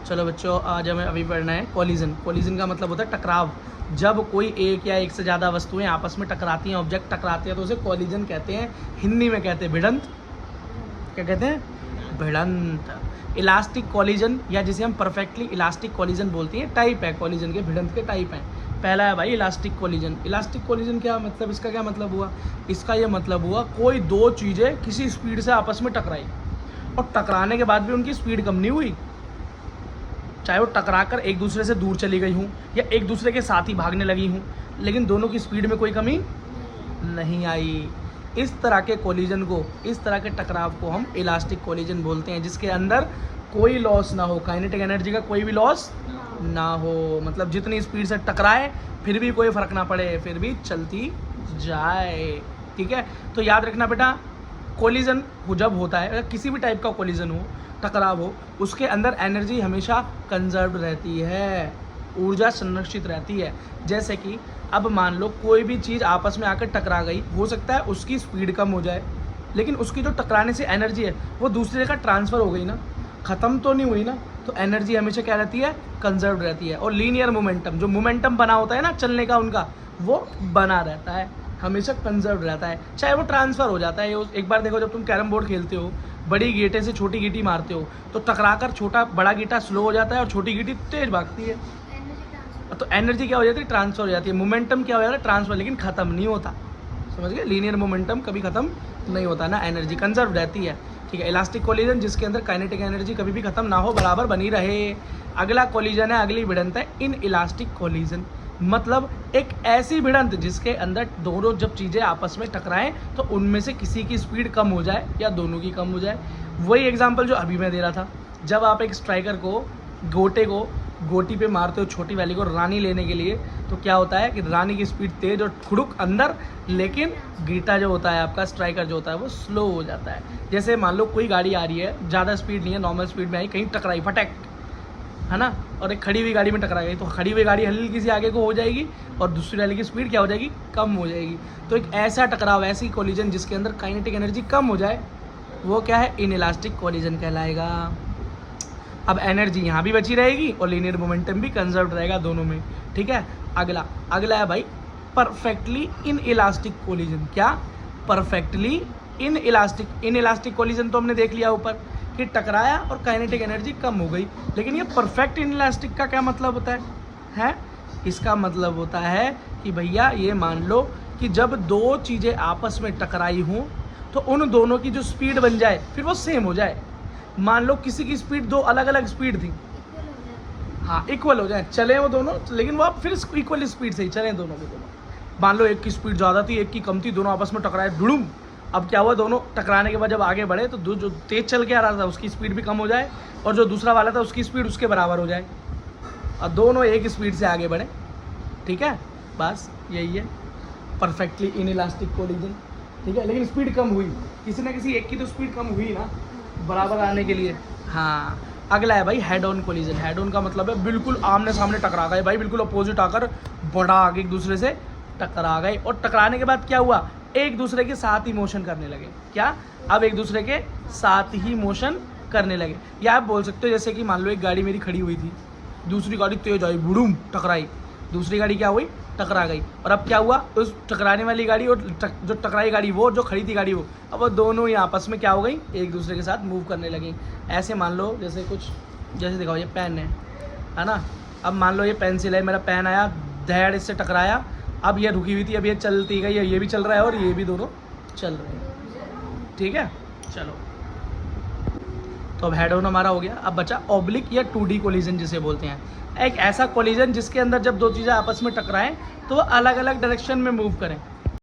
चलो बच्चों, आज हमें अभी पढ़ना है कोलिजन। कोलिजन का मतलब होता है टकराव। जब कोई एक या एक से ज़्यादा वस्तुएं आपस में टकराती हैं, ऑब्जेक्ट टकराते हैं, तो उसे कोलिजन कहते हैं। हिंदी में कहते हैं भिड़ंत। क्या कहते हैं? भिड़ंत। इलास्टिक कोलिजन, या जिसे हम परफेक्टली इलास्टिक कोलिजन बोलते हैं, टाइप है कोलिजन के, भिड़ंत के टाइप हैं। पहला है भाई इलास्टिक कोलिजन। इलास्टिक कोलिजन क्या मतलब, इसका क्या मतलब हुआ? इसका ये मतलब हुआ कोई दो चीज़ें किसी स्पीड से आपस में टकराई और टकराने के बाद भी उनकी स्पीड कम नहीं हुई, चाहे वो टकरा कर एक दूसरे से दूर चली गई हूँ या एक दूसरे के साथ ही भागने लगी हूँ, लेकिन दोनों की स्पीड में कोई कमी नहीं आई। इस तरह के कोलिजन को, इस तरह के टकराव को हम इलास्टिक कोलिजन बोलते हैं, जिसके अंदर कोई लॉस ना हो, काइनेटिक एनर्जी का कोई भी लॉस ना हो। मतलब जितनी स्पीड से टकराए फिर भी कोई फर्क ना पड़े, फिर भी चलती जाए। ठीक है, तो याद रखना बेटा, कोलिजन जब होता है, अगर किसी भी टाइप का कोलिजन हो, टकराव हो, उसके अंदर एनर्जी हमेशा कंजर्व रहती है, ऊर्जा संरक्षित रहती है। जैसे कि अब मान लो कोई भी चीज़ आपस में आकर टकरा गई, हो सकता है उसकी स्पीड कम हो जाए, लेकिन उसकी जो टकराने से एनर्जी है वो दूसरे का ट्रांसफ़र हो गई ना, ख़त्म तो नहीं हुई ना, तो एनर्जी हमेशा क्या रहती है? कंजर्व रहती है। और लीनियर मोमेंटम, जो मोमेंटम बना होता है ना चलने का उनका, वो बना रहता है, हमेशा कंजर्व रहता है, चाहे वो ट्रांसफ़र हो जाता है। एक बार देखो, जब तुम कैरम बोर्ड खेलते हो, बड़ी गीटे से छोटी गीटी मारते हो, तो टकराकर बड़ा गीटा स्लो हो जाता है और छोटी गीटी तेज भागती है, तो एनर्जी क्या हो जाती है? ट्रांसफ़र हो जाती है। मोमेंटम क्या हो जाता है? ट्रांसफ़र, लेकिन ख़त्म नहीं होता। समझ गए? लीनियर मोमेंटम कभी ख़त्म नहीं होता ना, एनर्जी कंजर्व रहती है। ठीक है, इलास्टिक कोलिजन जिसके अंदर काइनेटिक एनर्जी कभी भी ख़त्म ना हो, बराबर बनी रहे। अगला कोलिजन है, अगली भिड़ंत है इन इलास्टिक कोलिजन। मतलब एक ऐसी भिड़ंत जिसके अंदर दोनों जब चीज़ें आपस में टकराएं तो उनमें से किसी की स्पीड कम हो जाए या दोनों की कम हो जाए। वही एग्जांपल जो अभी मैं दे रहा था, जब आप एक स्ट्राइकर को, गोटे को गोटी पे मारते हो, छोटी वाली को रानी लेने के लिए, तो क्या होता है कि रानी की स्पीड तेज और खुड़ुक अंदर, लेकिन गीटा जो होता है आपका, स्ट्राइकर जो होता है, वो स्लो हो जाता है। जैसे मान लो कोई गाड़ी आ रही है, ज़्यादा स्पीड नहीं है, नॉर्मल स्पीड में आई, कहीं टकराई फटक, है ना, और एक खड़ी हुई गाड़ी में टकरा गई, तो खड़ी हुई गाड़ी हल्की सी आगे को हो जाएगी और दूसरी वाली की स्पीड क्या हो जाएगी? कम हो जाएगी। तो एक ऐसा टकराव, ऐसी कोलिजन जिसके अंदर काइनेटिक एनर्जी कम हो जाए, वो क्या है? इनइलास्टिक कोलिजन कहलाएगा। अब एनर्जी यहाँ भी बची रहेगी और लीनियर मोमेंटम भी कंजर्व रहेगा दोनों में। ठीक है, अगला है भाई परफेक्टली इनइलास्टिक कोलिजन। क्या? परफेक्टली इनइलास्टिक कोलिजन तो हमने देख लिया ऊपर कि टकराया और काइनेटिक एनर्जी कम हो गई, लेकिन ये परफेक्ट इनइलास्टिक का क्या मतलब होता है? इसका मतलब होता है कि भैया ये मान लो कि जब दो चीज़ें आपस में टकराई हों तो उन दोनों की जो स्पीड बन जाए फिर वो सेम हो जाए। मान लो किसी की स्पीड, दो अलग अलग स्पीड थी, हाँ, इक्वल हो जाए, चले वो दोनों, लेकिन वो फिर इक्वल स्पीड से ही चले दोनों के दोनों। मान लो एक की स्पीड ज़्यादा थी, एक की कम थी, दोनों आपस में टकराए, डुड़ुम। अब क्या हुआ? दोनों टकराने के बाद जब आगे बढ़े तो जो तेज चल के आ रहा था उसकी स्पीड भी कम हो जाए और जो दूसरा वाला था उसकी स्पीड उसके बराबर हो जाए और दोनों एक स्पीड से आगे बढ़े। ठीक है, बस यही है परफेक्टली इनइलास्टिक कोलिजन। ठीक है, लेकिन स्पीड कम हुई, किसी ना किसी एक की तो स्पीड कम हुई ना, बराबर आने के लिए। हाँ, अगला है भाई head on collision. Head on का मतलब है बिल्कुल आमने सामने टकरा गए भाई, बिल्कुल अपोजिट आकर बड़ा आगे एक दूसरे से टकरा गए, और टकराने के बाद क्या हुआ? एक दूसरे के साथ ही मोशन करने लगे। क्या? अब एक दूसरे के साथ ही मोशन करने लगे। या आप बोल सकते हो जैसे कि मान लो एक गाड़ी मेरी खड़ी हुई थी, दूसरी गाड़ी तेज आई, बुड़ूम टकराई, दूसरी गाड़ी क्या हुई? टकरा गई। और अब क्या हुआ? उस टकराने वाली गाड़ी और जो टकराई गाड़ी, वो जो खड़ी थी गाड़ी, वो अब वो दोनों ही आपस में क्या हो गई? एक दूसरे के साथ मूव करने लगी। ऐसे मान लो जैसे जैसे दिखाओ, ये पेन है ना, अब मान लो ये पेंसिल है, मेरा पेन आया, धैड़ इससे टकराया, अब ये रुकी हुई थी, अब ये चलती गई, ये भी चल रहा है और ये भी दोनों चल रहे हैं। ठीक है, चलो, तो अब हेड ऑन हमारा हो गया। अब बचा ऑब्लिक या 2D कोलिजन जिसे बोलते हैं। एक ऐसा कोलिजन जिसके अंदर जब दो चीज़ें आपस में टकराएं तो वो अलग अलग डायरेक्शन में मूव करें।